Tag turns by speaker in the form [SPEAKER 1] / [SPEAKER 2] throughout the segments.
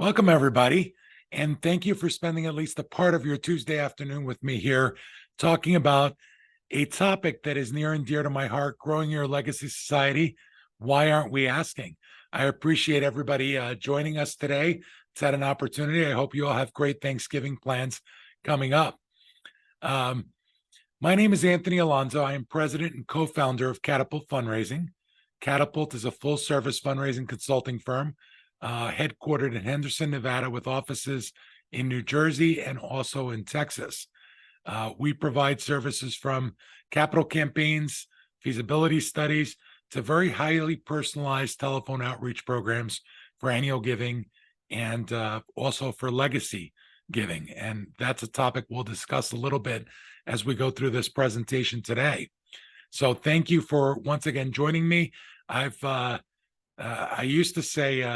[SPEAKER 1] Welcome, everybody. And thank you for spending at least a part of your Tuesday afternoon with me here, talking about a topic that is near and dear to my heart, growing your legacy society. Why aren't we asking? I appreciate everybody joining us today. It's had an opportunity. I hope you all have great Thanksgiving plans coming up. My name is Anthony Alonso. I am president and co-founder of Catapult Fundraising. Catapult is a full-service fundraising consulting firm headquartered in Henderson, Nevada, with offices in New Jersey and also in Texas. We provide services from capital campaigns, feasibility studies, to very highly personalized telephone outreach programs for annual giving and also for legacy giving. And that's a topic we'll discuss a little bit as we go through this presentation today. So thank you for once again joining me. I used to say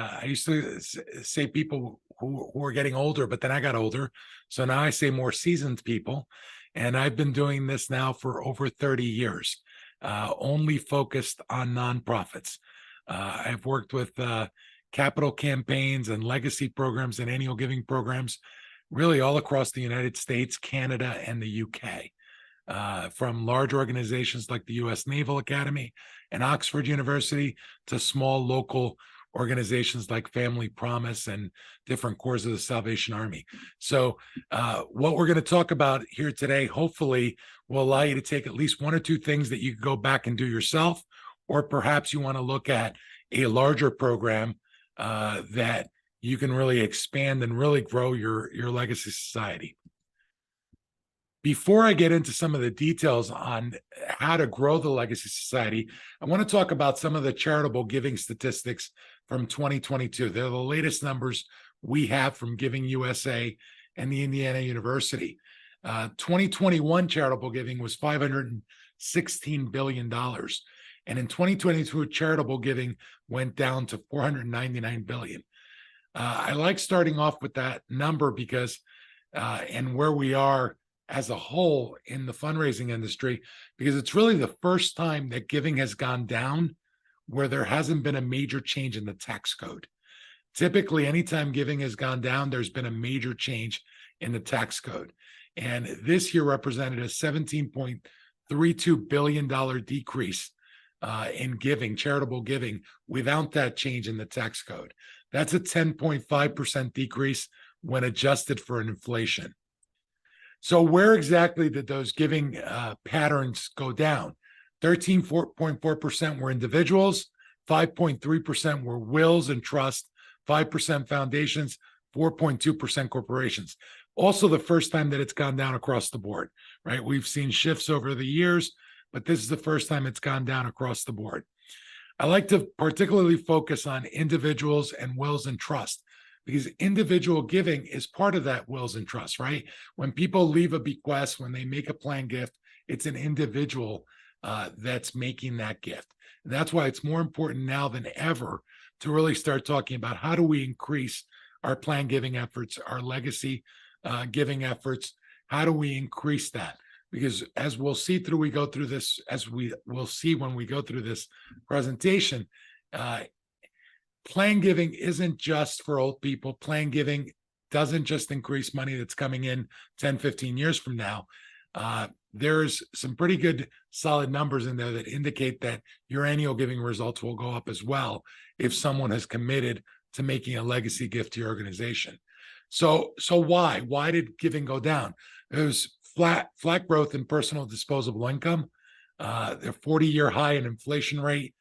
[SPEAKER 1] people who are getting older, but then I got older. So now I say more seasoned people. And I've been doing this now for over 30 years, only focused on nonprofits. I've worked with capital campaigns and legacy programs and annual giving programs, really all across the United States, Canada, and the UK. From large organizations like the U.S. Naval Academy and Oxford University to small local organizations like Family Promise and different corps of the Salvation Army. So what we're going to talk about here today, hopefully, will allow you to take at least one or two things that you can go back and do yourself, or perhaps you want to look at a larger program that you can really expand and really grow your legacy society. Before I get into some of the details on how to grow the Legacy Society, I want to talk about some of the charitable giving statistics from 2022. They're the latest numbers we have from Giving USA and the Indiana University. 2021 charitable giving was $516 billion. And in 2022, charitable giving went down to $499 billion. I like starting off with that number because, and where we are as a whole in the fundraising industry, because it's really the first time that giving has gone down where there hasn't been a major change in the tax code. Typically, anytime giving has gone down, there's been a major change in the tax code. And this year represented a $17.32 billion decrease in giving, charitable giving, without that change in the tax code. That's a 10.5% decrease when adjusted for inflation. So where exactly did those giving patterns go down? 13.4% were individuals, 5.3% were wills and trust, 5% foundations, 4.2% corporations. Also the first time that it's gone down across the board, right? We've seen shifts over the years, but this is the first time it's gone down across the board. I like to particularly focus on individuals and wills and trust, because individual giving is part of that wills and trust, right? When people leave a bequest, when they make a planned gift, it's an individual that's making that gift. And that's why it's more important now than ever to really start talking about how do we increase our planned giving efforts, our legacy giving efforts. How do we increase that? Because as we'll see through we go through this, as we will see when we go through this presentation, planned giving isn't just for old people. Planned giving doesn't just increase money that's coming in 10, 15 years from now. There's some pretty good solid numbers in there that indicate that your annual giving results will go up as well if someone has committed to making a legacy gift to your organization. So why? Why did giving go down? There's flat growth in personal disposable income, the 40-year high in inflation rate,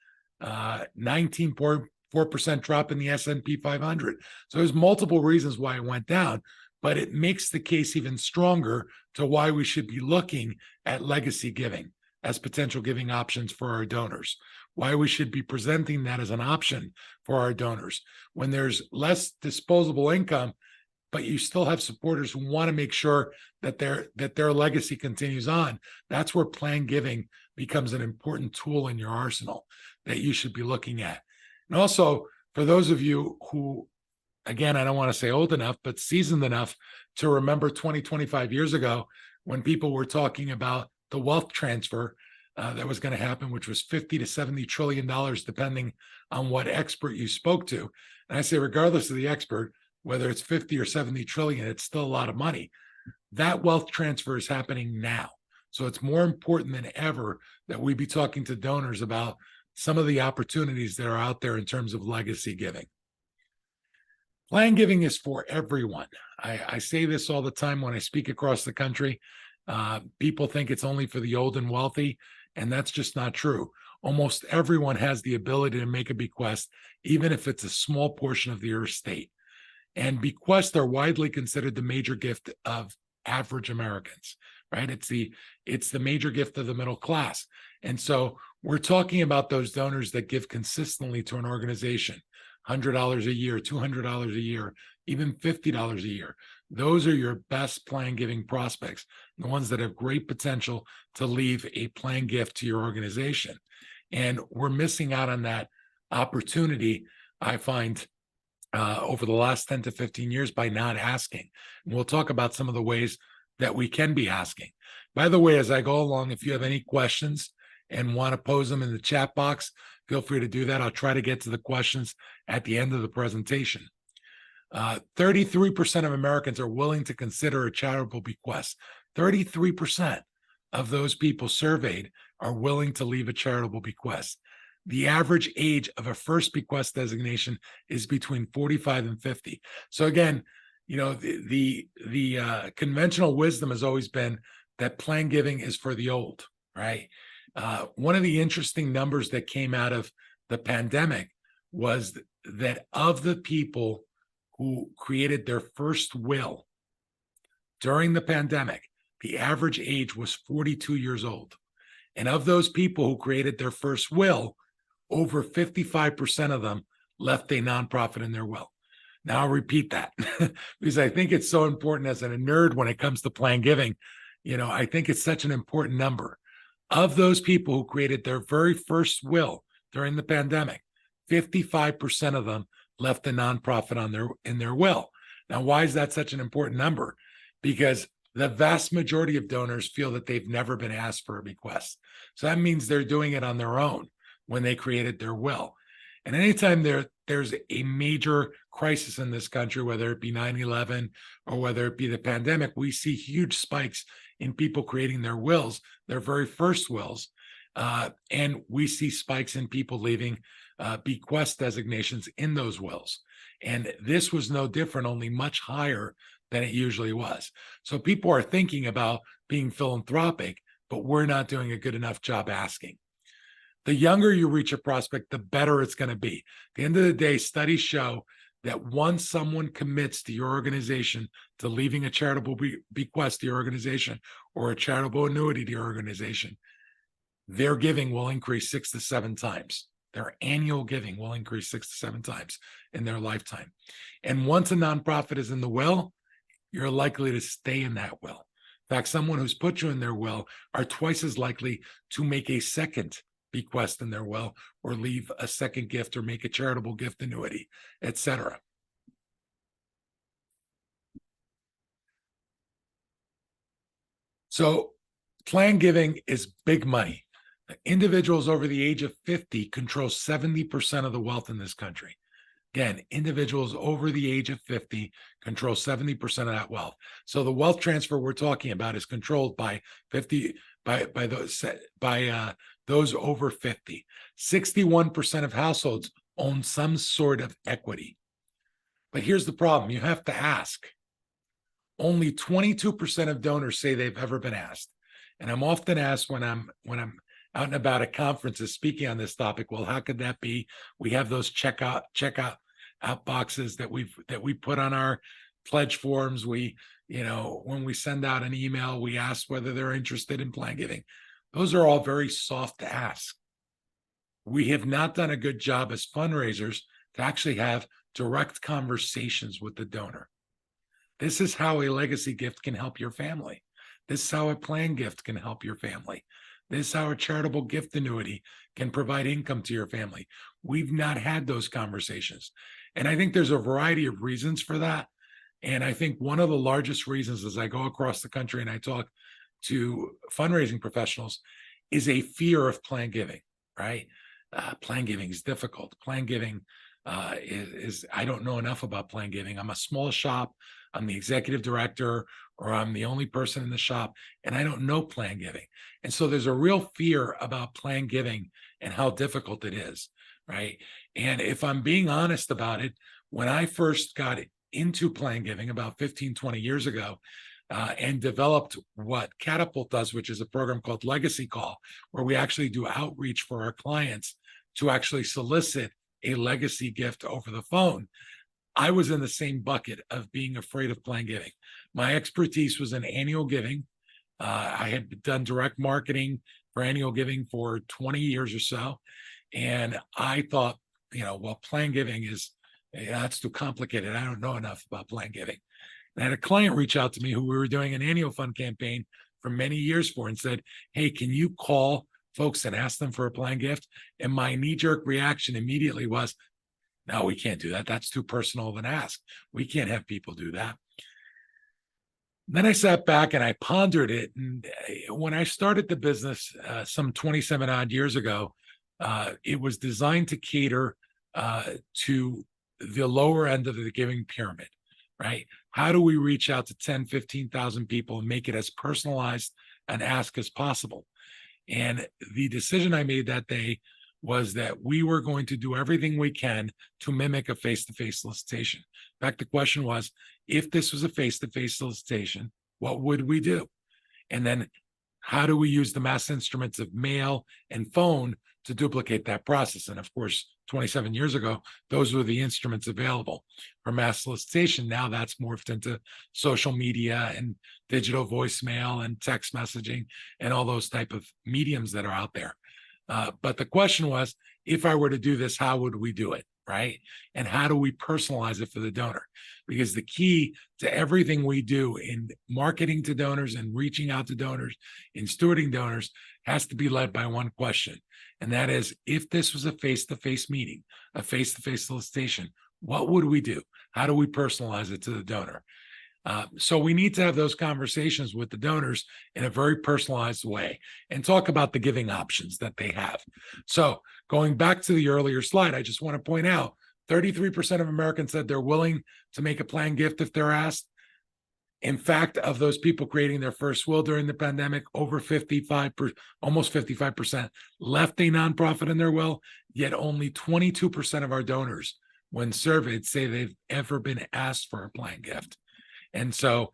[SPEAKER 1] 19.4% drop in the S&P 500. So there's multiple reasons why it went down, but it makes the case even stronger to why we should be looking at legacy giving as potential giving options for our donors, why we should be presenting that as an option for our donors. When there's less disposable income, but you still have supporters who want to make sure that their legacy continues on, that's where planned giving becomes an important tool in your arsenal that you should be looking at. And also, for those of you who, again, I don't want to say old enough, but seasoned enough to remember 20, 25 years ago when people were talking about the wealth transfer that was going to happen, which was $50 to $70 trillion, depending on what expert you spoke to. And I say, regardless of the expert, whether it's 50 or 70 trillion, it's still a lot of money. That wealth transfer is happening now. So it's more important than ever that we be talking to donors about some of the opportunities that are out there in terms of legacy giving. Plan giving is for everyone. I say this all the time when I speak across the country. People think it's only for the old and wealthy, and that's just not true. Almost everyone has the ability to make a bequest, even if it's a small portion of your estate. And bequests are widely considered the major gift of average Americans, right? It's the major gift of the middle class. And so we're talking about those donors that give consistently to an organization, $100 a year, $200 a year, even $50 a year. Those are your best plan giving prospects, the ones that have great potential to leave a plan gift to your organization. And we're missing out on that opportunity, I find, over the last 10 to 15 years by not asking. And we'll talk about some of the ways that we can be asking. By the way, as I go along, if you have any questions and want to pose them in the chat box, feel free to do that. I'll try to get to the questions at the end of the presentation. 33% of Americans are willing to consider a charitable bequest. 33% of those people surveyed are willing to leave a charitable bequest. The average age of a first bequest designation is between 45 and 50. So again, you know, the conventional wisdom has always been that plan giving is for the old, right? One of the interesting numbers that came out of the pandemic was that of the people who created their first will during the pandemic, the average age was 42 years old. And of those people who created their first will, over 55% of them left a nonprofit in their will. Now I'll repeat that because I think it's so important as a nerd when it comes to plan giving. You know, I think it's such an important number. Of those people who created their very first will during the pandemic, 55% of them left a nonprofit in their will. Now, why is that such an important number? Because the vast majority of donors feel that they've never been asked for a bequest. So that means they're doing it on their own when they created their will. And anytime there's a major crisis in this country, whether it be 9/11 or whether it be the pandemic, we see huge spikes in people creating their wills, their very first wills. And we see spikes in people leaving bequest designations in those wills. And this was no different, only much higher than it usually was. So people are thinking about being philanthropic, but we're not doing a good enough job asking. The younger you reach a prospect, the better it's going to be. At the end of the day, studies show that once someone commits to your organization to leaving a charitable bequest to your organization or a charitable annuity to your organization, their giving will increase 6 to 7 times. Their annual giving will increase 6 to 7 times in their lifetime. And once a nonprofit is in the will, you're likely to stay in that will. In fact, someone who's put you in their will are twice as likely to make a second bequest in their will or leave a second gift or make a charitable gift annuity, etc. So plan giving is big money. Individuals over the age of 50 control 70% of the wealth in this country. Again, individuals over the age of 50 control 70% of that wealth. So the wealth transfer we're talking about is controlled by those over 50. 61% of households own some sort of equity. But here's the problem. You have to ask. Only 22% of donors say they've ever been asked. And I'm often asked when I'm out and about at conferences speaking on this topic, well, how could that be? We have those checkout boxes that we put on our pledge forms. We, when we send out an email, we ask whether they're interested in plan giving. Those are all very soft to ask. We have not done a good job as fundraisers to actually have direct conversations with the donor. This is how a legacy gift can help your family. This is how a plan gift can help your family. This is how a charitable gift annuity can provide income to your family. We've not had those conversations. And I think there's a variety of reasons for that. And I think one of the largest reasons as I go across the country and I talk to fundraising professionals is a fear of plan giving, right? Plan giving is difficult. Plan giving, is I don't know enough about plan giving. I'm a small shop. I'm the executive director, or I'm the only person in the shop, and I don't know plan giving. And so there's a real fear about plan giving and how difficult it is, right? And if I'm being honest about it, when I first got into plan giving about 15, 20 years ago, and developed what Catapult does, which is a program called Legacy Call, where we actually do outreach for our clients to actually solicit a legacy gift over the phone. I was in the same bucket of being afraid of plan giving. My expertise was in annual giving. I had done direct marketing for annual giving for 20 years or so. And I thought, well, plan giving is, that's too complicated. I don't know enough about plan giving. And I had a client reach out to me who we were doing an annual fund campaign for many years for, and said, hey, can you call folks and ask them for a plan gift? And my knee-jerk reaction immediately was, no, we can't do that. That's too personal of an ask. We can't have people do that. Then I sat back and I pondered it. And when I started the business some 27 odd years ago, it was designed to cater to the lower end of the giving pyramid, right? How do we reach out to 10, 15,000 people and make it as personalized an ask as possible? And the decision I made that day was that we were going to do everything we can to mimic a face-to-face solicitation. In fact, the question was, if this was a face-to-face solicitation, what would we do? And then how do we use the mass instruments of mail and phone to duplicate that process? And of course, 27 years ago, those were the instruments available for mass solicitation. Now that's morphed into social media and digital voicemail and text messaging and all those type of mediums that are out there. But the question was, if I were to do this, how would we do it, right? And how do we personalize it for the donor? Because the key to everything we do in marketing to donors and reaching out to donors, in stewarding donors, has to be led by one question. And that is, if this was a face-to-face meeting, a face-to-face solicitation, what would we do? How do we personalize it to the donor? So we need to have those conversations with the donors in a very personalized way and talk about the giving options that they have. So going back to the earlier slide, I just want to point out 33% of Americans said they're willing to make a planned gift if they're asked. In fact, of those people creating their first will during the pandemic, over almost 55% left a nonprofit in their will, yet only 22% of our donors, when surveyed, say they've ever been asked for a planned gift. And so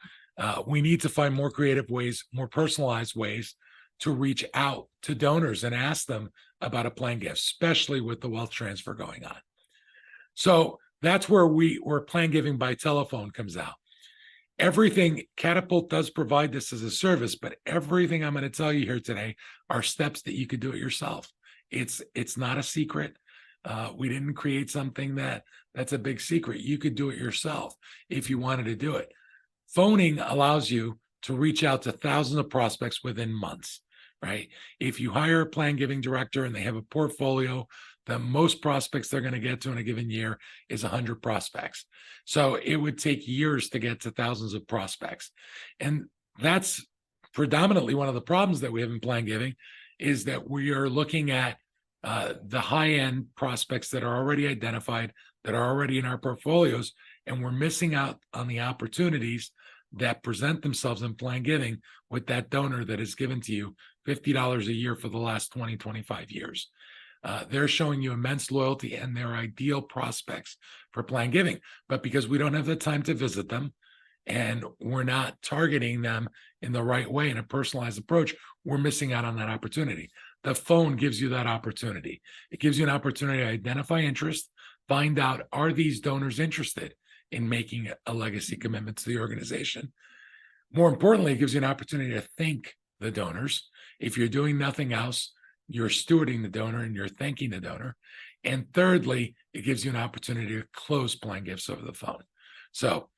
[SPEAKER 1] we need to find more creative ways, more personalized ways to reach out to donors and ask them about a planned gift, especially with the wealth transfer going on. So that's where plan giving by telephone comes out. Everything, Catapult does provide this as a service, but everything I'm going to tell you here today are steps that you could do it yourself. It's not a secret. We didn't create something that's a big secret. You could do it yourself if you wanted to do it. Phoning allows you to reach out to thousands of prospects within months, right? If you hire a plan giving director and they have a portfolio, the most prospects they're going to get to in a given year is 100 prospects. So it would take years to get to thousands of prospects. And that's predominantly one of the problems that we have in plan giving, is that we are looking at the high-end prospects that are already identified, that are already in our portfolios, and we're missing out on the opportunities that present themselves in plan giving with that donor that has given to you $50 a year for the last 20, 25 years. They're showing you immense loyalty and they're ideal prospects for plan giving. But because we don't have the time to visit them and we're not targeting them in the right way in a personalized approach, we're missing out on that opportunity. The phone gives you that opportunity. It gives you an opportunity to identify interest, find out, are these donors interested in making a legacy commitment to the organization? More importantly, it gives you an opportunity to thank the donors. If you're doing nothing else, you're stewarding the donor and you're thanking the donor. And thirdly, it gives you an opportunity to close plan gifts over the phone. So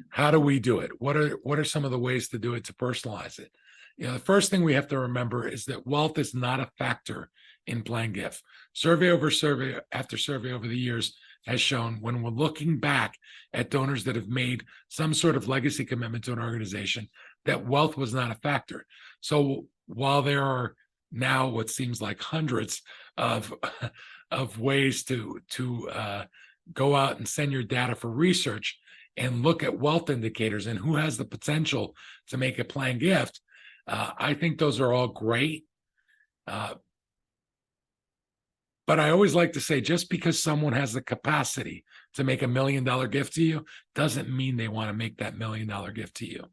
[SPEAKER 1] how do we do it? What are some of the ways to do it, to personalize it? The first thing we have to remember is that wealth is not a factor in plan gift. Survey over survey after survey over the years has shown, when we're looking back at donors that have made some sort of legacy commitment to an organization, that wealth was not a factor. So while there are now what seems like hundreds of ways to go out and send your data for research and look at wealth indicators and who has the potential to make a planned gift, I think those are all great. But I always like to say, just because someone has the capacity to make $1 million gift to you doesn't mean they want to make that $1 million gift to you,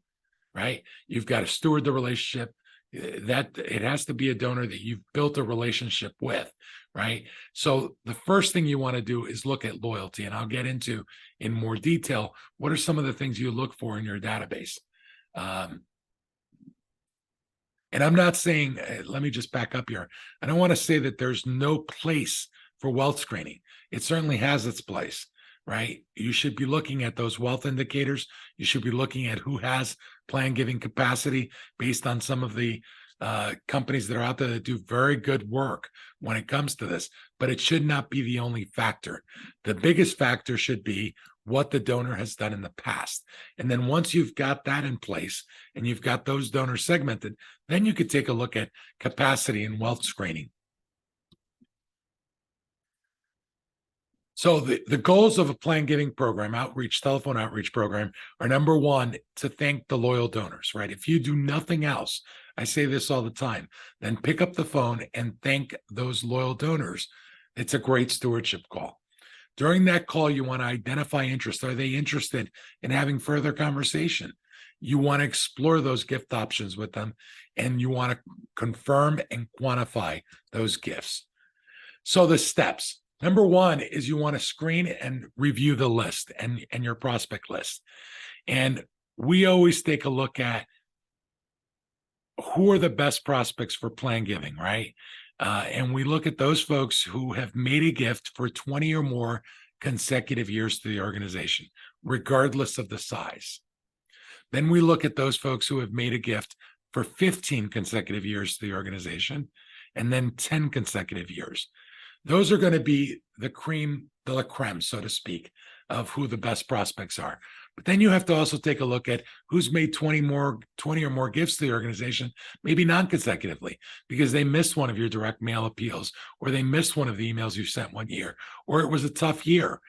[SPEAKER 1] right? You've got to steward the relationship. That it has to be a donor that you've built a relationship with, right? So the first thing you want to do is look at loyalty, and I'll get into in more detail what are some of the things you look for in your database. And I'm not saying, let me just back up here. I don't want to say that there's no place for wealth screening. It certainly has its place, right? You should be looking at those wealth indicators. You should be looking at who has plan giving capacity based on some of the companies that are out there that do very good work when it comes to this. But it should not be the only factor. The biggest factor should be what the donor has done in the past. And then once you've got that in place and you've got those donors segmented, then you could take a look at capacity and wealth screening. So the goals of a plan giving program, outreach, telephone outreach program, are number one, to thank the loyal donors, right? If you do nothing else, I say this all the time, then pick up the phone and thank those loyal donors. It's a great stewardship call. During that call, you want to identify interest. Are they interested in having further conversation? You want to explore those gift options with them, and you want to confirm and quantify those gifts. So the steps. Number one is you want to screen and review the list and your prospect list. And we always take a look at who are the best prospects for plan giving, right? And we look at those folks who have made a gift for 20 or more consecutive years to the organization, regardless of the size. Then we look at those folks who have made a gift for 15 consecutive years to the organization, and then 10 consecutive years. Those are going to be the cream de la creme, so to speak, of who the best prospects are. But then you have to also take a look at who's made 20 or more gifts to the organization, maybe non-consecutively, because they missed one of your direct mail appeals, or they missed one of the emails you sent one year, or it was a tough year.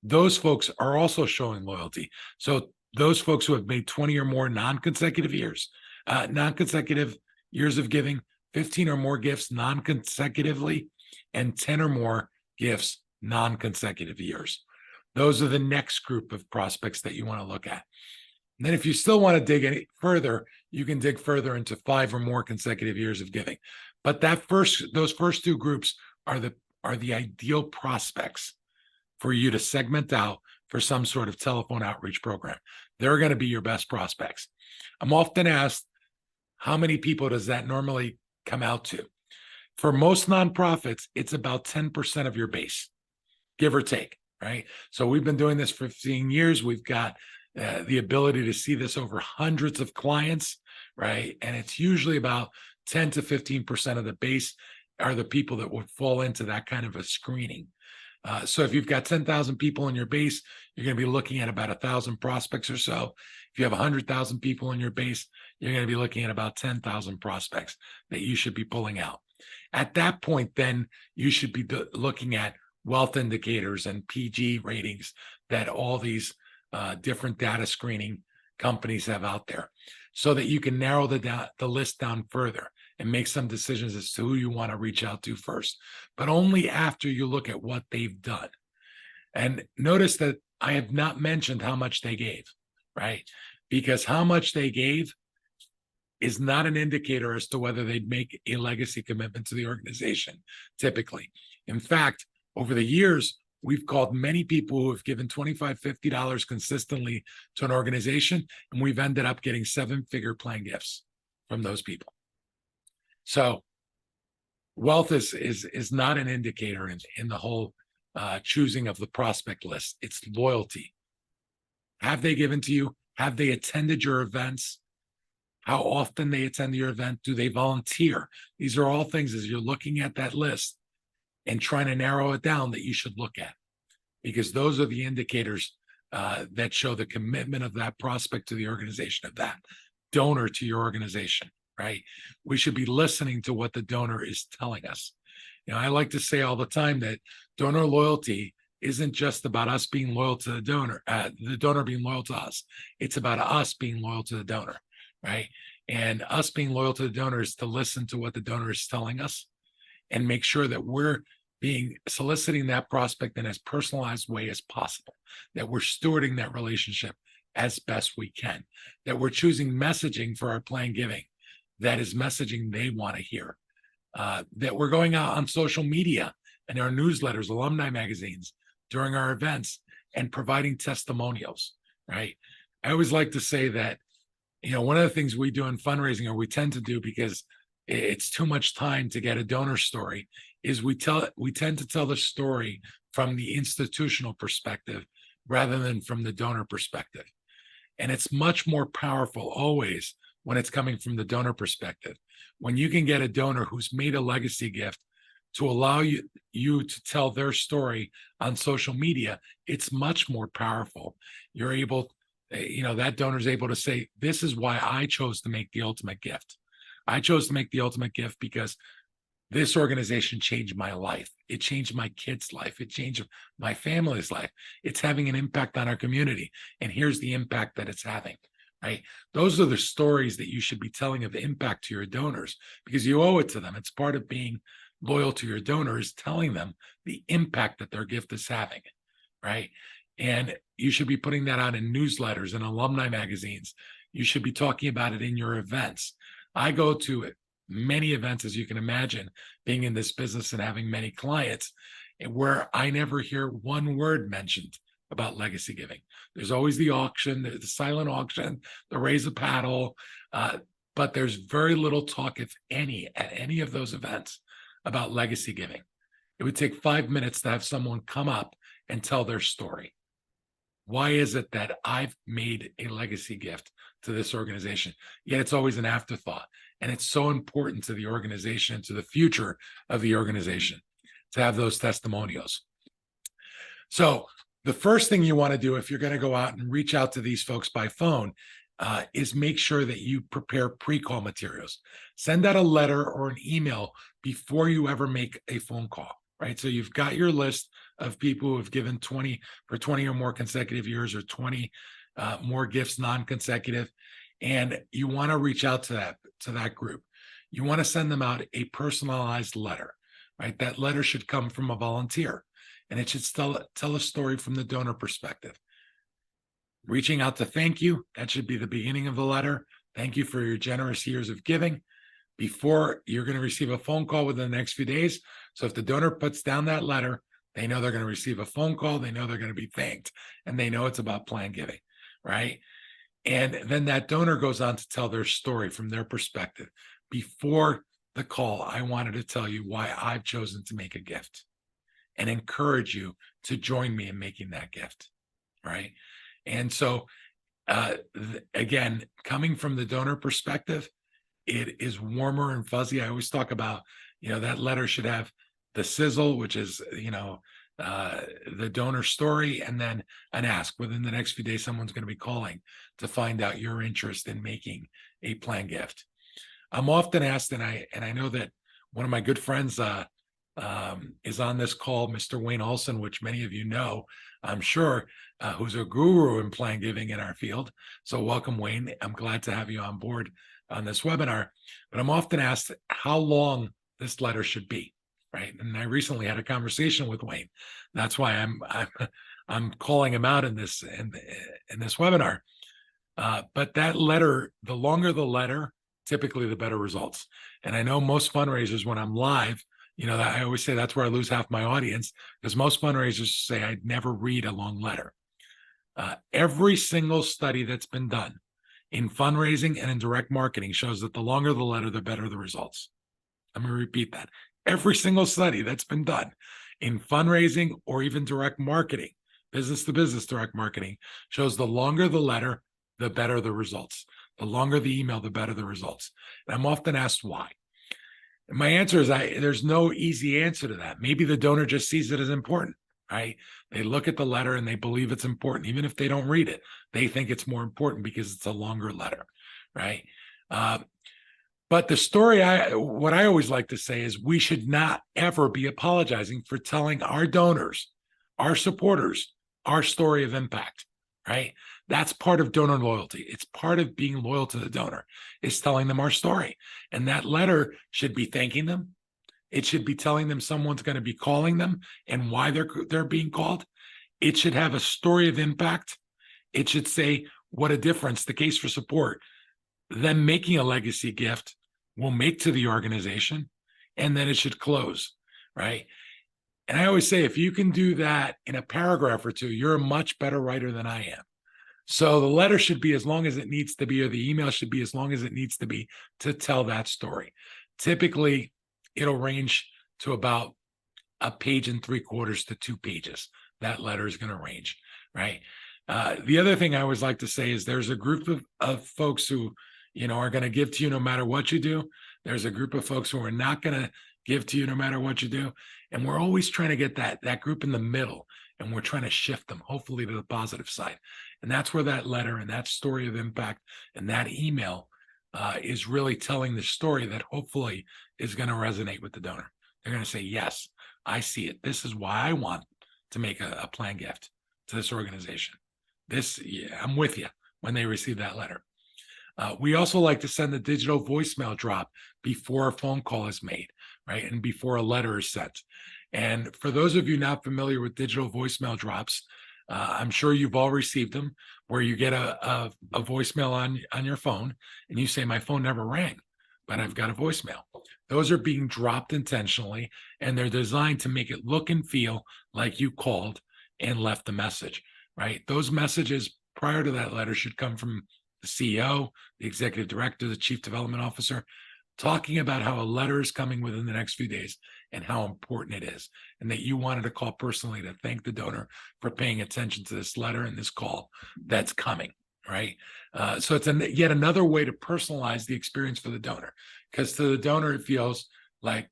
[SPEAKER 1] Those folks are also showing loyalty. So those folks who have made 20 or more non-consecutive years of giving, 15 or more gifts non-consecutively, and 10 or more gifts non-consecutive years. Those are the next group of prospects that you want to look at. And then if you still want to dig any further, you can dig further into 5 or more consecutive years of giving. But those first two groups are the ideal prospects for you to segment out for some sort of telephone outreach program. They're going to be your best prospects. I'm often asked, how many people does that normally come out to? For most nonprofits, it's about 10% of your base, give or take. Right. So we've been doing this for 15 years. We've got the ability to see this over hundreds of clients. Right. And it's usually about 10 to 15% of the base are the people that would fall into that kind of a screening. So if you've got 10,000 people in your base, you're going to be looking at about 1,000 prospects or so. If you have 100,000 people in your base, you're going to be looking at about 10,000 prospects that you should be pulling out. At that point, then you should be looking at wealth indicators and PG ratings that all these different data screening companies have out there, so that you can narrow the list down further and make some decisions as to who you want to reach out to first, but only after you look at what they've done. And notice that I have not mentioned how much they gave, right? Because how much they gave is not an indicator as to whether they'd make a legacy commitment to the organization, typically. In fact, over the years, we've called many people who have given $25, $50 consistently to an organization, and we've ended up getting 7-figure plan gifts from those people. So wealth is not an indicator in the whole choosing of the prospect list. It's loyalty. Have they given to you? Have they attended your events? How often they attend your event? Do they volunteer? These are all things, as you're looking at that list and trying to narrow it down, that you should look at, because those are the indicators that show the commitment of that prospect to the organization, of that donor to your organization, right? We should be listening to what the donor is telling us. You know, I like to say all the time that donor loyalty isn't just about us being loyal to the donor being loyal to us. It's about us being loyal to the donor, right? And us being loyal to the donor is to listen to what the donor is telling us and make sure that we're soliciting that prospect in as personalized way as possible, that we're stewarding that relationship as best we can, that we're choosing messaging for our plan giving that is messaging they want to hear, that we're going out on social media and our newsletters, alumni magazines during our events and providing testimonials, right? I always like to say that, one of the things we do in fundraising, or we tend to do because it's too much time to get a donor story, is we tend to tell the story from the institutional perspective rather than from the donor perspective. And it's much more powerful always when it's coming from the donor perspective. When you can get a donor who's made a legacy gift to allow you to tell their story on social media, it's much more powerful. You're able, that donor is able to say, this is why I chose to make the ultimate gift. I chose to make the ultimate gift because this organization changed my life. It changed my kid's life. It changed my family's life. It's having an impact on our community. And here's the impact that it's having, right? Those are the stories that you should be telling of the impact to your donors, because you owe it to them. It's part of being loyal to your donors, telling them the impact that their gift is having, right? And you should be putting that out in newsletters and alumni magazines. You should be talking about it in your events. I go to many events, as you can imagine, being in this business and having many clients, where I never hear one word mentioned about legacy giving. There's always the auction, the silent auction, the raise a paddle, but there's very little talk, if any, at any of those events about legacy giving. It would take 5 minutes to have someone come up and tell their story. Why is it that I've made a legacy gift to this organization? Yet it's always an afterthought. And it's so important to the organization, to the future of the organization, to have those testimonials. So the first thing you want to do if you're going to go out and reach out to these folks by phone is make sure that you prepare pre-call materials. Send out a letter or an email before you ever make a phone call, right? So you've got your list of people who have given 20 or more consecutive years, or 20 more gifts non-consecutive, and you want to reach out to that group. You want to send them out a personalized letter, right? That letter should come from a volunteer, and it should tell a story from the donor perspective. Reaching out to thank you, that should be the beginning of the letter. Thank you for your generous years of giving. Before, you're going to receive a phone call within the next few days. So if the donor puts down that letter, they know they're going to receive a phone call, they know they're going to be thanked, and they know it's about plan giving, right? And then that donor goes on to tell their story from their perspective. Before the call, I wanted to tell you why I've chosen to make a gift and encourage you to join me in making that gift, right? And so, again, coming from the donor perspective, it is warmer and fuzzy. I always talk about, that letter should have the sizzle, which is, the donor story, and then an ask. Within the next few days, someone's going to be calling to find out your interest in making a plan gift. I'm often asked, and I know that one of my good friends is on this call, Mr. Wayne Olson, which many of you know, I'm sure, who's a guru in plan giving in our field. So welcome, Wayne. I'm glad to have you on board on this webinar. But I'm often asked how long this letter should be, right? And I recently had a conversation with Wayne. That's why I'm calling him out in this webinar. But that letter, the longer the letter, typically the better results. And I know most fundraisers, when I'm live, I always say that's where I lose half my audience, because most fundraisers say I'd never read a long letter. Every single study that's been done in fundraising and in direct marketing shows that the longer the letter, the better the results. I'm going to repeat that. Every single study that's been done in fundraising or even direct marketing, business to business direct marketing, shows the longer the letter, the better the results. The longer the email, the better the results. And I'm often asked why. And my answer is there's no easy answer to that. Maybe the donor just sees it as important, right? They look at the letter and they believe it's important. Even if they don't read it, they think it's more important because it's a longer letter, right? But the story, what I always like to say is we should not ever be apologizing for telling our donors our supporters, our story of impact, right? That's part of donor loyalty. It's part of being loyal to the donor, is telling them our story. And that letter should be thanking them. It should be telling them someone's going to be calling them and why they're being called. It should have a story of impact. It should say what a difference the case for support, them making a legacy gift, will make to the organization. And then it should close, right? And I always say, if you can do that in a paragraph or two, you're a much better writer than I am. So the letter should be as long as it needs to be, or the email should be as long as it needs to be to tell that story. Typically, it'll range to about 1.75 pages to 2 pages. That letter is going to range, right? The other thing I always like to say is there's a group of folks who, are going to give to you no matter what you do. There's a group of folks who are not going to give to you no matter what you do. And we're always trying to get that group in the middle, and we're trying to shift them, hopefully, to the positive side. And that's where that letter and that story of impact and that email is really telling the story that hopefully is going to resonate with the donor. They're going to say, yes, I see it. This is why I want to make a plan gift to this organization. I'm with you when they receive that letter. We also like to send a digital voicemail drop before a phone call is made, right? And before a letter is sent. And for those of you not familiar with digital voicemail drops, I'm sure you've all received them, where you get a voicemail on your phone and you say, my phone never rang, but I've got a voicemail. Those are being dropped intentionally, and they're designed to make it look and feel like you called and left a message, right? Those messages prior to that letter should come from the CEO, the executive director, the chief development officer, talking about how a letter is coming within the next few days and how important it is, and that you wanted to call personally to thank the donor for paying attention to this letter and this call that's coming, right? So it's yet another way to personalize the experience for the donor, because to the donor, it feels like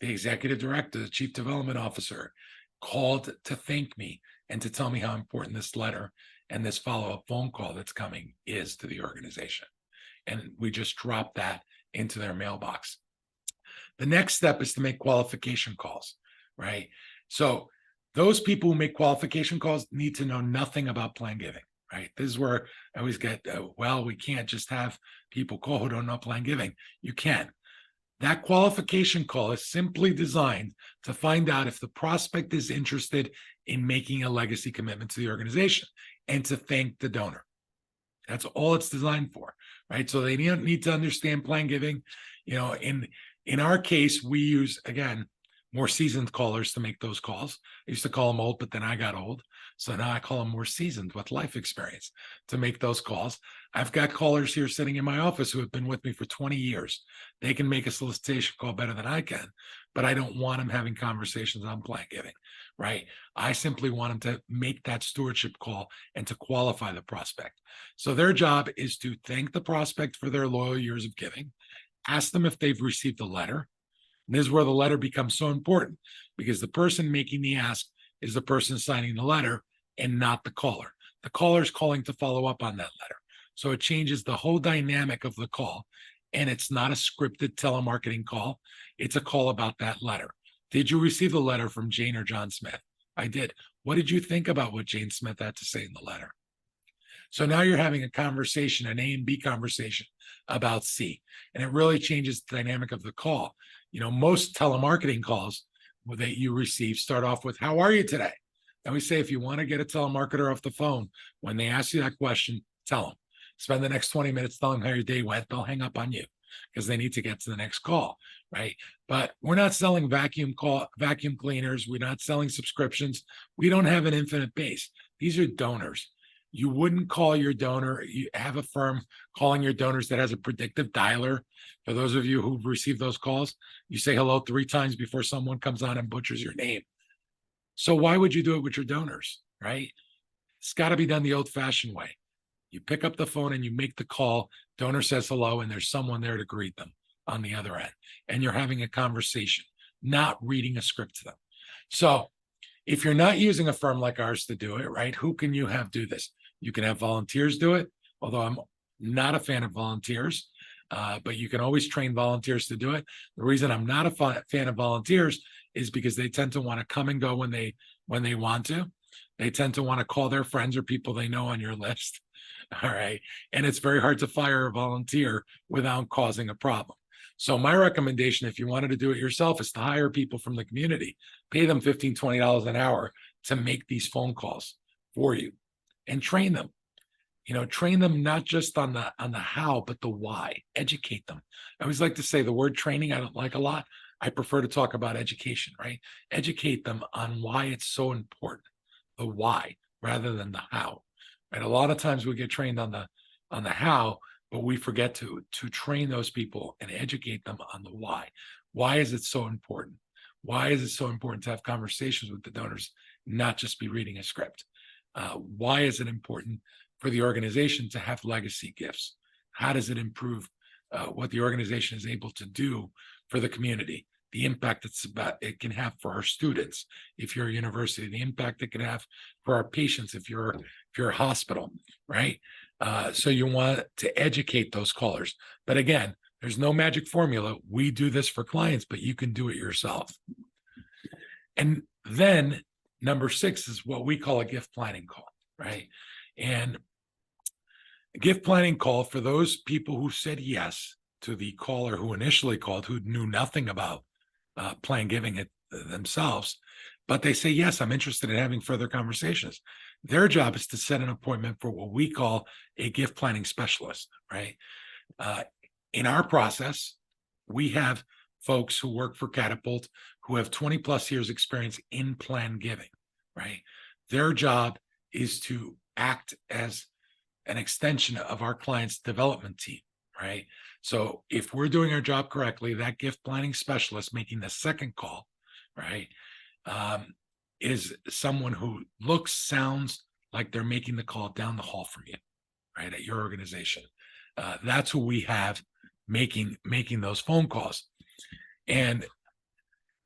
[SPEAKER 1] the executive director, the chief development officer called to thank me and to tell me how important this letter and this follow-up phone call that's coming is to the organization. And we just drop that into their mailbox. The next step is to make qualification calls, right? So those people who make qualification calls need to know nothing about plan giving, right? This is where I always get, we can't just have people call who don't know plan giving. You can. That qualification call is simply designed to find out if the prospect is interested in making a legacy commitment to the organization and to thank the donor. That's all it's designed for, right? So they don't need to understand plan giving. In our case, we use, again, more seasoned callers to make those calls. I used to call them old, but then I got old. So now I call them more seasoned with life experience to make those calls. I've got callers here sitting in my office who have been with me for 20 years. They can make a solicitation call better than I can, but I don't want them having conversations on plan giving, right? I simply want them to make that stewardship call and to qualify the prospect. So their job is to thank the prospect for their loyal years of giving, ask them if they've received a letter. And this is where the letter becomes so important, because the person making the ask is the person signing the letter and not the caller. The caller is calling to follow up on that letter. So it changes the whole dynamic of the call. And it's not a scripted telemarketing call. It's a call about that letter. Did you receive the letter from Jane or John Smith? I did. What did you think about what Jane Smith had to say in the letter? So now you're having a conversation, an A and B conversation about C. And it really changes the dynamic of the call. Most telemarketing calls that you receive start off with, how are you today? And we say, if you want to get a telemarketer off the phone, when they ask you that question, tell them. Spend the next 20 minutes telling them how your day went. They'll hang up on you because they need to get to the next call, right? But we're not selling vacuum cleaners. We're not selling subscriptions. We don't have an infinite base. These are donors. You wouldn't call your donor. You have a firm calling your donors that has a predictive dialer. For those of you who've received those calls, you say hello 3 times before someone comes on and butchers your name. So why would you do it with your donors, right? It's got to be done the old-fashioned way. You pick up the phone and you make the call. Donor says hello, and there's someone there to greet them on the other end. And you're having a conversation, not reading a script to them. So if you're not using a firm like ours to do it, right, who can you have do this? You can have volunteers do it, although I'm not a fan of volunteers, but you can always train volunteers to do it. The reason I'm not a fan of volunteers is because they tend to want to come and go when they when they want to. They tend to want to call their friends or people they know on your list. All right. And it's very hard to fire a volunteer without causing a problem. So my recommendation, if you wanted to do it yourself, is to hire people from the community, pay them $15, $20 an hour to make these phone calls for you and train them. Train them not just on the how, but the why. Educate them. I always like to say the word training I don't like a lot. I prefer to talk about education, right? Educate them on why it's so important, the why rather than the how. Right? A lot of times we get trained on the how, but we forget to train those people and educate them on the why. Why is it so important? Why is it so important to have conversations with the donors, not just be reading a script? Why is it important for the organization to have legacy gifts? How does it improve what the organization is able to do for the community? The impact it can have for our students, if you're a university, the impact it can have for our patients, if you're a hospital, right? So you want to educate those callers. But again, there's no magic formula. We do this for clients, but you can do it yourself. And then number 6 is what we call a gift planning call, right? And a gift planning call for those people who said yes to the caller who initially called, who knew nothing about plan giving it themselves, but they say, yes, I'm interested in having further conversations. Their job is to set an appointment for what we call a gift planning specialist, right? In our process, we have folks who work for Catapult who have 20 plus years experience in plan giving, right? Their job is to act as an extension of our client's development team, right? So if we're doing our job correctly, that gift planning specialist making the second call, right, is someone who looks, sounds like they're making the call down the hall from you, right, at your organization. That's who we have making those phone calls. And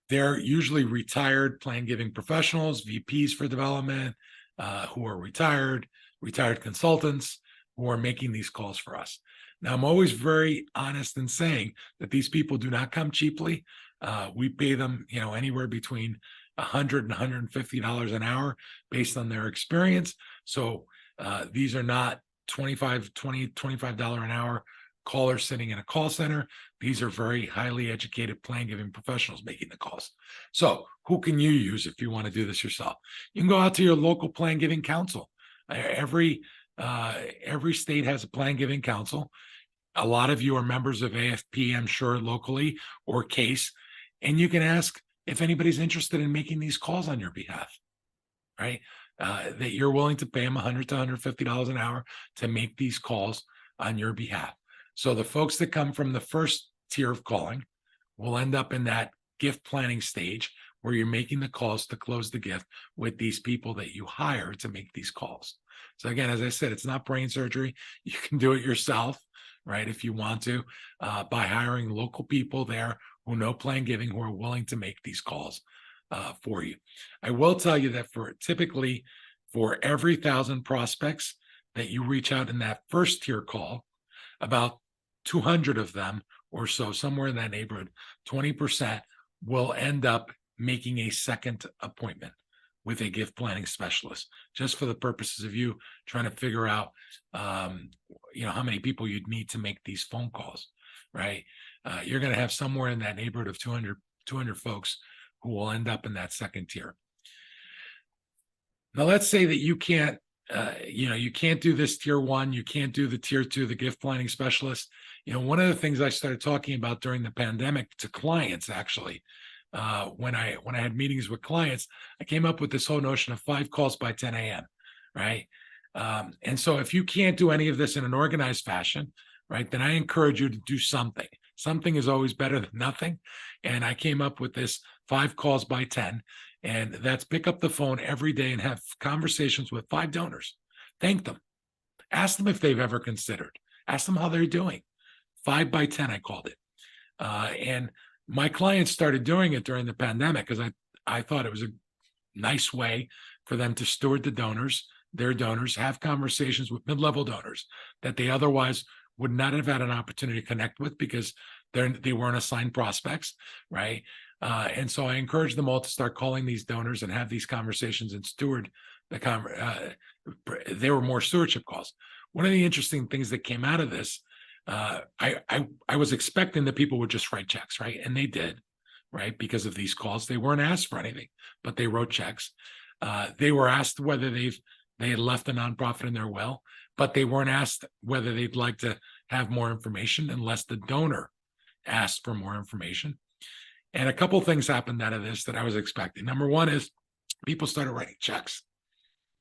[SPEAKER 1] they're usually retired plan giving professionals, VPs for development, who are retired consultants who are making these calls for us. Now, I'm always very honest in saying that these people do not come cheaply. We pay them, anywhere between $100 and $150 an hour based on their experience. So these are not $25 an hour callers sitting in a call center. These are very highly educated plan giving professionals making the calls. So who can you use if you want to do this yourself? You can go out to your local plan giving council. Every state has a plan giving council. A lot of you are members of AFP, I'm sure, locally or CASE, and you can ask if anybody's interested in making these calls on your behalf, right? That you're willing to pay them $100 to $150 an hour to make these calls on your behalf. So the folks that come from the first tier of calling will end up in that gift planning stage where you're making the calls to close the gift with these people that you hire to make these calls. So again, as I said, it's not brain surgery. You can do it yourself, right? If you want to, by hiring local people there who know plan giving, who are willing to make these calls for you. I will tell you that typically for every 1,000 prospects that you reach out in that first tier call, about 200 of them or so, somewhere in that neighborhood, 20% will end up making a second appointment with a gift planning specialist, just for the purposes of you trying to figure out, how many people you'd need to make these phone calls, right? You're going to have somewhere in that neighborhood of 200 folks who will end up in that second tier. Now, let's say that you can't, you can't do this tier 1, you can't do the tier 2, the gift planning specialist. One of the things I started talking about during the pandemic to clients, actually, when I had meetings with clients, I came up with this whole notion of 5 calls by 10 a.m., right? And so if you can't do any of this in an organized fashion, right, then I encourage you to do something. Something is always better than nothing. And I came up with this 5 calls by 10. And that's pick up the phone every day and have conversations with 5 donors. Thank them. Ask them if they've ever considered. Ask them how they're doing. 5 by 10, I called it. And my clients started doing it during the pandemic because I thought it was a nice way for them to steward the donors, their donors, have conversations with mid-level donors that they otherwise would not have had an opportunity to connect with because they weren't assigned prospects, right? And so I encourage them all to start calling these donors and have these conversations and steward they were more stewardship calls. One of the interesting things that came out of this, I was expecting that people would just write checks, right? And they did, right? Because of these calls, they weren't asked for anything, but they wrote checks. They were asked whether they had left a nonprofit in their will, but they weren't asked whether they'd like to have more information unless the donor asked for more information. And a couple things happened out of this that I was expecting. Number one is people started writing checks.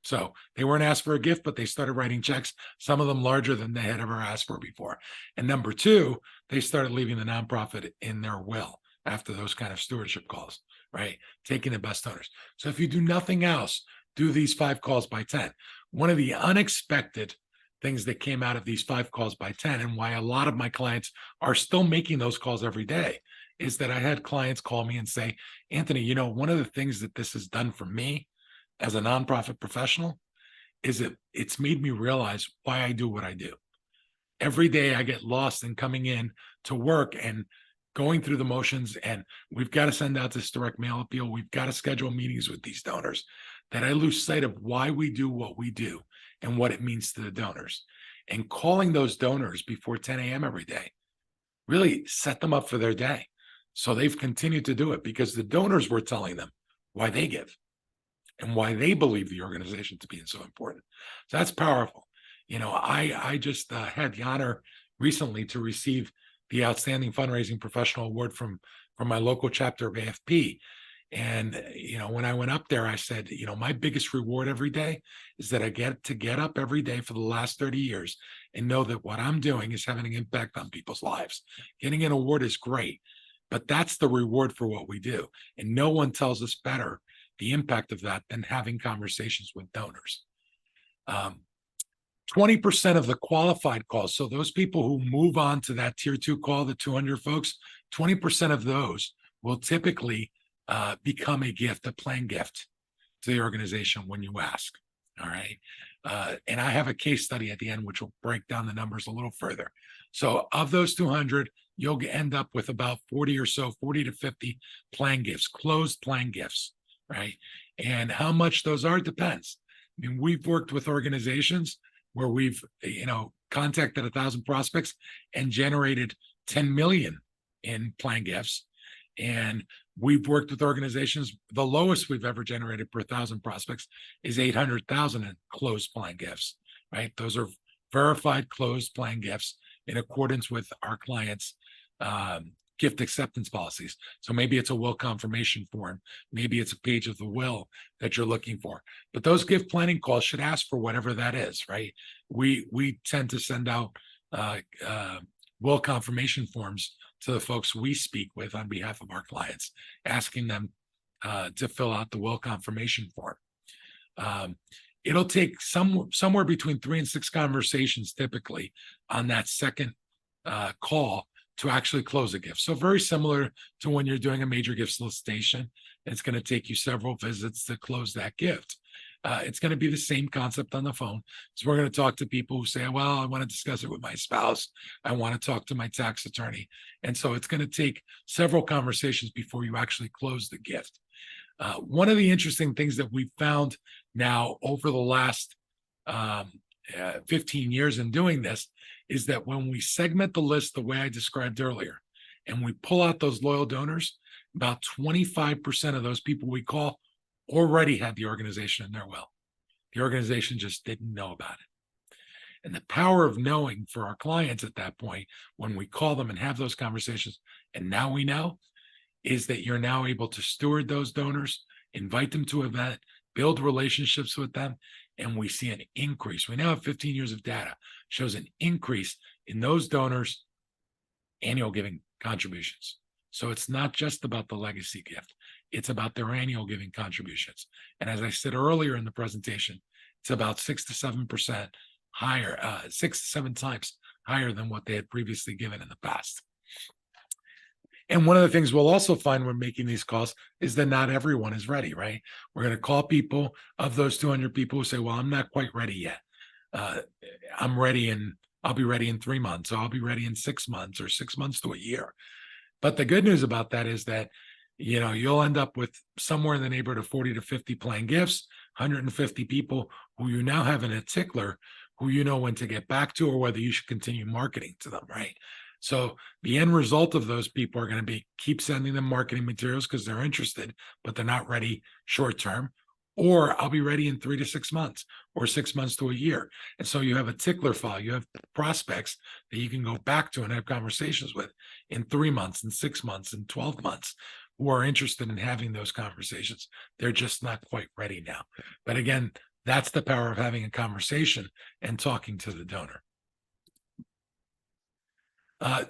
[SPEAKER 1] So they weren't asked for a gift, but they started writing checks, some of them larger than they had ever asked for before. And number two, they started leaving the nonprofit in their will after those kind of stewardship calls, right? Taking the best donors. So if you do nothing else, do these 5 calls by 10. One of the unexpected things that came out of these 5 calls by 10, and why a lot of my clients are still making those calls every day, is that I had clients call me and say, Anthony, one of the things that this has done for me as a nonprofit professional is it's made me realize why I do what I do. Every day I get lost in coming in to work and going through the motions, and we've got to send out this direct mail appeal. We've got to schedule meetings with these donors, that I lose sight of why we do what we do and what it means to the donors. And calling those donors before 10 a.m. every day really set them up for their day. So they've continued to do it because the donors were telling them why they give and why they believe the organization to be so important. So that's powerful. I just had the honor recently to receive the Outstanding Fundraising Professional Award from my local chapter of AFP. And, when I went up there, I said, my biggest reward every day is that I get to get up every day for the last 30 years and know that what I'm doing is having an impact on people's lives. Getting an award is great, but that's the reward for what we do. And no one tells us better the impact of that than having conversations with donors. 20% of the qualified calls, so those people who move on to that tier 2 call, the 200 folks, 20% of those will typically become a gift, a planned gift to the organization when you ask. All right. And I have a case study at the end, which will break down the numbers a little further. So of those 200, you'll end up with about 40 or so, 40 to 50 planned gifts, closed planned gifts, right? And how much those are depends. I mean, we've worked with organizations where we've, contacted 1,000 prospects and generated 10 million in planned gifts. And we've worked with organizations, the lowest we've ever generated per 1,000 prospects is 800,000 in closed planned gifts, right? Those are verified closed planned gifts in accordance with our clients' gift acceptance policies. So maybe it's a will confirmation form. Maybe it's a page of the will that you're looking for. But those gift planning calls should ask for whatever that is, right? We tend to send out will confirmation forms to the folks we speak with on behalf of our clients, asking them to fill out the will confirmation form. It'll take somewhere between 3 and 6 conversations typically on that second call to actually close a gift. So very similar to when you're doing a major gift solicitation, it's going to take you several visits to close that gift. It's going to be the same concept on the phone. So we're going to talk to people who say, well, I want to discuss it with my spouse. I want to talk to my tax attorney. And so it's going to take several conversations before you actually close the gift. One of the interesting things that we've found now over the last 15 years in doing this is that when we segment the list the way I described earlier, and we pull out those loyal donors, about 25% of those people we call already had the organization in their will. The organization just didn't know about it. And the power of knowing for our clients at that point, when we call them and have those conversations, and now we know, is that you're now able to steward those donors, invite them to an event, build relationships with them, and we see an increase. We now have 15 years of data, shows an increase in those donors' annual giving contributions. So it's not just about the legacy gift, it's about their annual giving contributions. And as I said earlier in the presentation, it's about 6 to 7% higher, 6 to 7 times higher than what they had previously given in the past. And one of the things we'll also find when making these calls is that not everyone is ready, right? We're going to call people of those 200 people who say, well, I'm not quite ready yet. I'm ready and I'll be ready in 3 months, or I'll be ready in 6 months, or 6 months to a year. But the good news about that is that you'll end up with somewhere in the neighborhood of 40 to 50 planned gifts, 150 people who you now have in a tickler, who you know when to get back to, or whether you should continue marketing to them, right? So the end result of those people are going to be keep sending them marketing materials because they're interested, but they're not ready short term. Or I'll be ready in 3 to 6 months, or 6 months to a year. And so you have a tickler file, you have prospects that you can go back to and have conversations with in 3 months, and 6 months, and 12 months, who are interested in having those conversations. They're just not quite ready now. But again, that's the power of having a conversation and talking to the donor.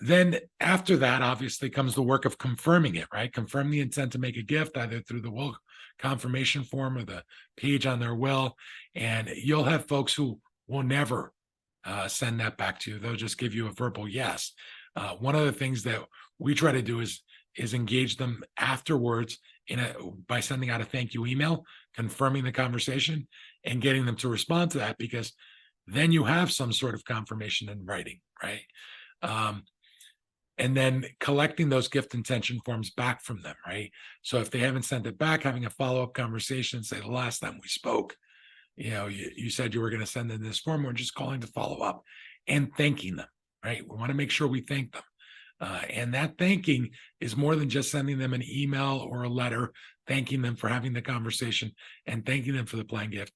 [SPEAKER 1] Then after that, obviously, comes the work of confirming it, right? Confirm the intent to make a gift, either through the will confirmation form or the page on their will. And you'll have folks who will never send that back to you. They'll just give you a verbal yes. One of the things that we try to do is engage them afterwards by sending out a thank you email, confirming the conversation, and getting them to respond to that, because then you have some sort of confirmation in writing, right? And then collecting those gift intention forms back from them, right? So if they haven't sent it back, having a follow-up conversation, say, the last time we spoke, you said you were going to send in this form. We're just calling to follow up and thanking them, right? We want to make sure we thank them. And that thanking is more than just sending them an email or a letter, thanking them for having the conversation and thanking them for the planned gift.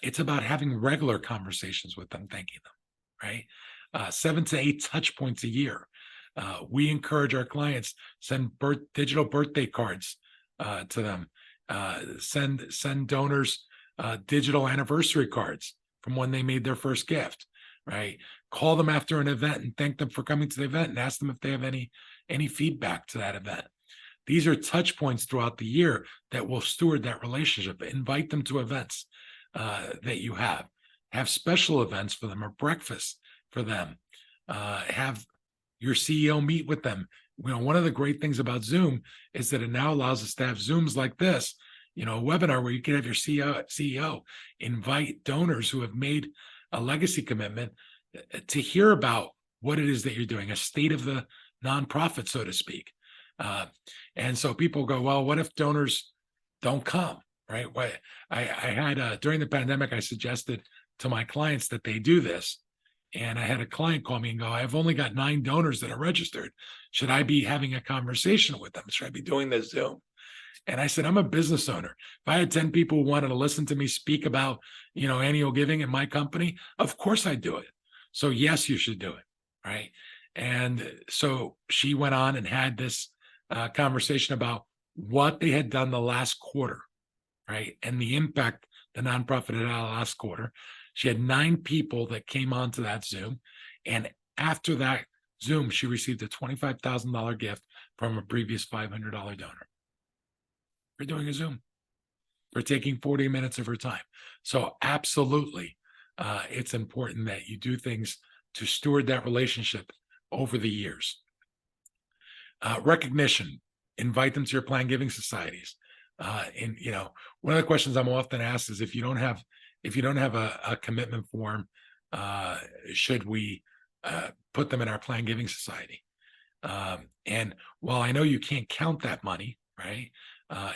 [SPEAKER 1] It's about having regular conversations with them, thanking them, right? 7 to 8 touch points a year. We encourage our clients, send digital birthday cards to them, send donors digital anniversary cards from when they made their first gift, right? Call them after an event and thank them for coming to the event and ask them if they have any feedback to that event. These are touch points throughout the year that will steward that relationship. Invite them to events that you have. Have special events for them, or breakfast for them. Have your CEO meet with them. One of the great things about Zoom is that it now allows us to have Zooms like this, a webinar where you can have your CEO invite donors who have made a legacy commitment to hear about what it is that you're doing, a state of the nonprofit, so to speak. And so people go, well, what if donors don't come, right? I had, during the pandemic, I suggested to my clients that they do this. And I had a client call me and go, I've only got 9 donors that are registered. Should I be having a conversation with them? Should I be doing this Zoom? And I said, I'm a business owner. If I had 10 people who wanted to listen to me speak about, annual giving in my company, of course I'd do it. So yes, you should do it, right? And so she went on and had this conversation about what they had done the last quarter, right? And the impact the nonprofit had had last quarter. She had 9 people that came onto that Zoom. And after that Zoom, she received a $25,000 gift from a previous $500 donor. For doing a Zoom, for taking 40 minutes of her time. So absolutely, it's important that you do things to steward that relationship over the years. Recognition, invite them to your planned giving societies. And one of the questions I'm often asked is, if you don't have a commitment form, should we put them in our planned giving society? And while I know you can't count that money, right?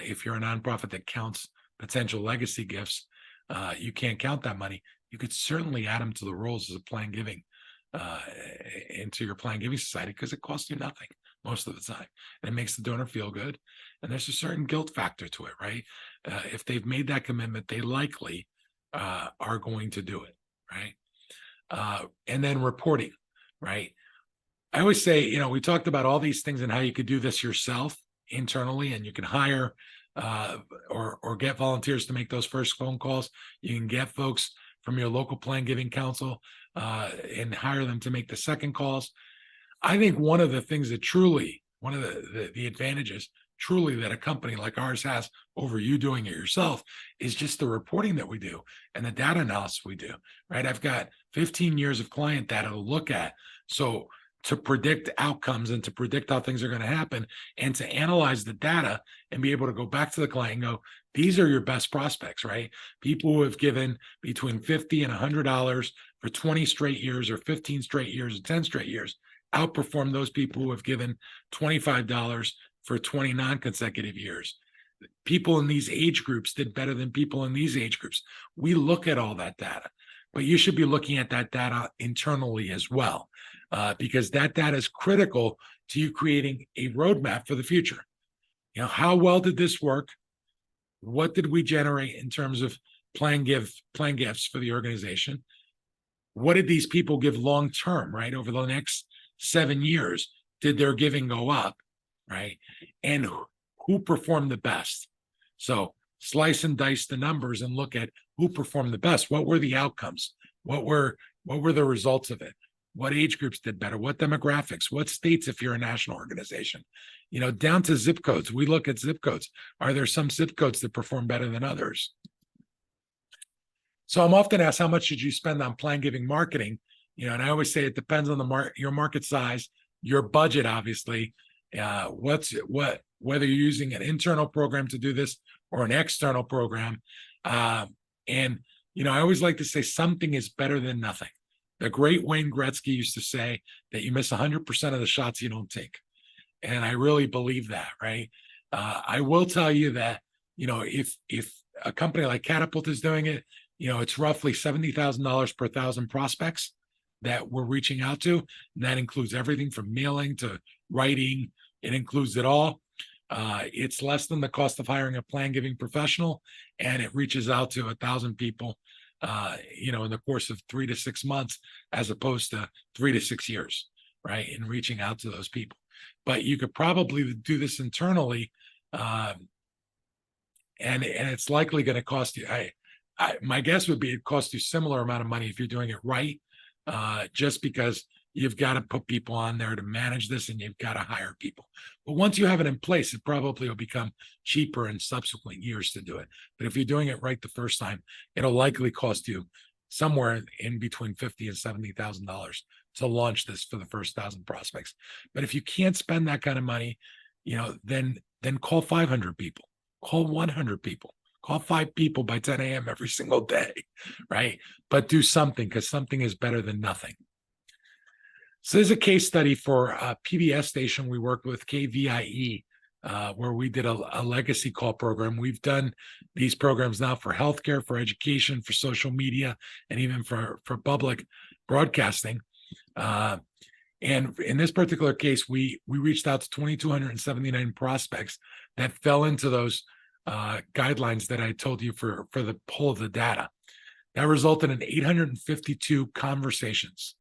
[SPEAKER 1] If you're a nonprofit that counts potential legacy gifts, you can't count that money. You could certainly add them to the rolls as a planned giving into your planned giving society, because it costs you nothing most of the time. And it makes the donor feel good. And there's a certain guilt factor to it, right? If they've made that commitment, they likely are going to do it, right? And then reporting, right? I always say, we talked about all these things and how you could do this yourself internally, and you can hire or get volunteers to make those first phone calls. You can get folks from your local planned giving council and hire them to make the second calls. I think one of the things that one of the advantages truly that a company like ours has over you doing it yourself is just the reporting that we do and the data analysis we do, right? I've got 15 years of client data to look at. So to predict outcomes and to predict how things are going to happen, and to analyze the data and be able to go back to the client and go, these are your best prospects, right? People who have given between $50 and $100 for 20 straight years, or 15 straight years, or 10 straight years, outperform those people who have given $25 for 20 non-consecutive years. People in these age groups did better than people in these age groups. We look at all that data, but you should be looking at that data internally as well, because that data is critical to you creating a roadmap for the future. You know, how well did this work? What did we generate in terms of plan gifts for the organization? What did these people give long term, right? Over the next 7 years, did their giving go up, right? And who performed the best? So slice and dice the numbers and look at who performed the best. What were the outcomes? What were the results of it? What age groups did better? What demographics? What states, if you're a national organization? You know, down to zip codes. We look at zip codes. Are there some zip codes that perform better than others? So I'm often asked, how much should you spend on plan giving marketing? You know, and I always say it depends on your market size, your budget, obviously. Whether you're using an internal program to do this or an external program. And, you know, I always like to say something is better than nothing. The great Wayne Gretzky used to say that you miss 100% of the shots you don't take. And I really believe that, right? I will tell you that, you know, if a company like Catapult is doing it, you know, it's roughly $70,000 per 1,000 prospects that we're reaching out to. And that includes everything from mailing to writing. It includes it all. It's less than the cost of hiring a plan giving professional, and it reaches out to 1,000 people, you know, in the course of 3 to 6 months, as opposed to 3 to 6 years, right? In reaching out to those people. But you could probably do this internally, and it's likely going to cost you. My guess would be it costs you similar amount of money if you're doing it right, just because you've got to put people on there to manage this, and you've got to hire people. But once you have it in place, it probably will become cheaper in subsequent years to do it. But if you're doing it right the first time, it'll likely cost you somewhere in between $50,000 and $70,000 to launch this for the first 1,000 prospects. But if you can't spend that kind of money, you know, then call 500 people, call 100 people. Call 5 people by 10 a.m. every single day, right? But do something, because something is better than nothing. So there's a case study for a PBS station we worked with, KVIE, where we did a legacy call program. We've done these programs now for healthcare, for education, for social media, and even for public broadcasting. And in this particular case, we reached out to 2,279 prospects that fell into those guidelines that I told you for the pull of the data. That resulted in 852 conversations.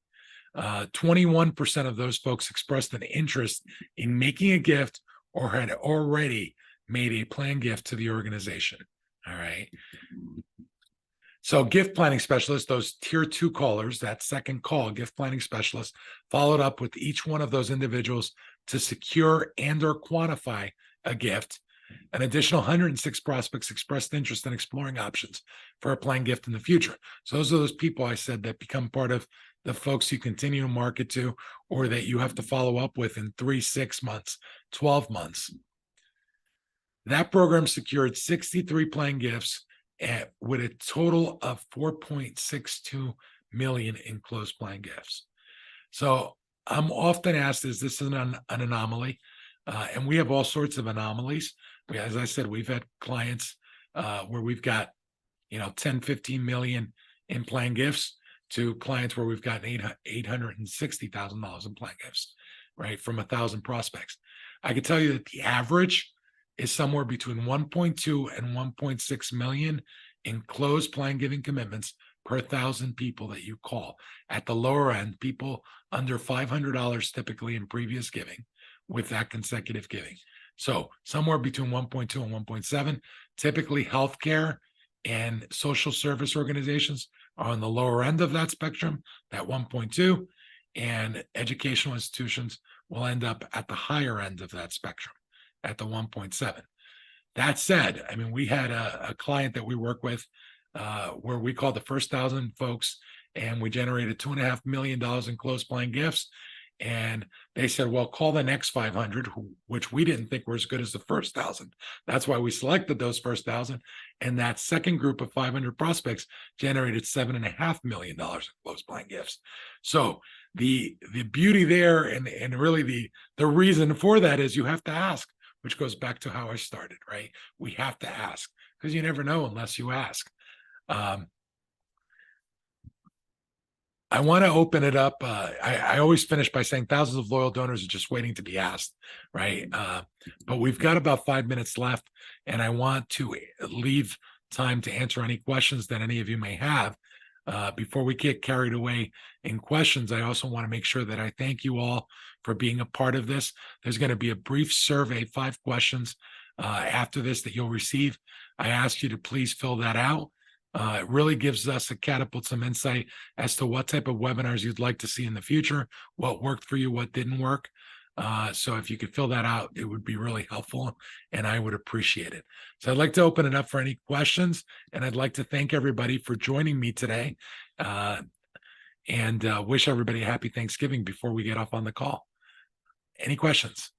[SPEAKER 1] 21% of those folks expressed an interest in making a gift or had already made a planned gift to the organization. All right. So gift planning specialists, those tier 2 callers, that second call, gift planning specialists, followed up with each one of those individuals to secure and or quantify a gift. An additional 106 prospects expressed interest in exploring options for a planned gift in the future. So those are those people I said that become part of the folks you continue to market to, or that you have to follow up with in 3, 6 months, 12 months. That program secured 63 planned gifts with a total of 4.62 million in closed planned gifts. So I'm often asked, is this an anomaly? And we have all sorts of anomalies. As I said, we've had clients where we've got, 10, 15 million in planned gifts, to clients where we've gotten $860,000 in planned gifts, right, from 1,000 prospects. I can tell you that the average is somewhere between 1.2 and 1.6 million in closed planned giving commitments per 1,000 people that you call. At the lower end, people under $500 typically in previous giving with that consecutive giving. So somewhere between 1.2 and 1.7, typically healthcare and social service organizations are on the lower end of that spectrum, that 1.2, and educational institutions will end up at the higher end of that spectrum, at the 1.7. That said, I mean, we had a client that we work with where we called the first 1,000 folks, and we generated $2.5 million in closed planned gifts. And they said, well, call the next 500, which we didn't think were as good as the first 1,000. That's why we selected those first 1,000. And that second group of 500 prospects generated $7.5 million in closed planned gifts. So the beauty there, and really the reason for that is you have to ask, which goes back to how I started, right? We have to ask because you never know unless you ask. I want to open it up. I always finish by saying thousands of loyal donors are just waiting to be asked, right? But we've got about 5 minutes left, and I want to leave time to answer any questions that any of you may have. Before we get carried away in questions, I also want to make sure that I thank you all for being a part of this. There's going to be a brief survey, 5 questions after this that you'll receive. I ask you to please fill that out. It really gives us a catapult some insight as to what type of webinars you'd like to see in the future, what worked for you, what didn't work. So if you could fill that out, it would be really helpful and I would appreciate it. So I'd like to open it up for any questions, and I'd like to thank everybody for joining me today and wish everybody a happy Thanksgiving before we get off on the call. Any questions?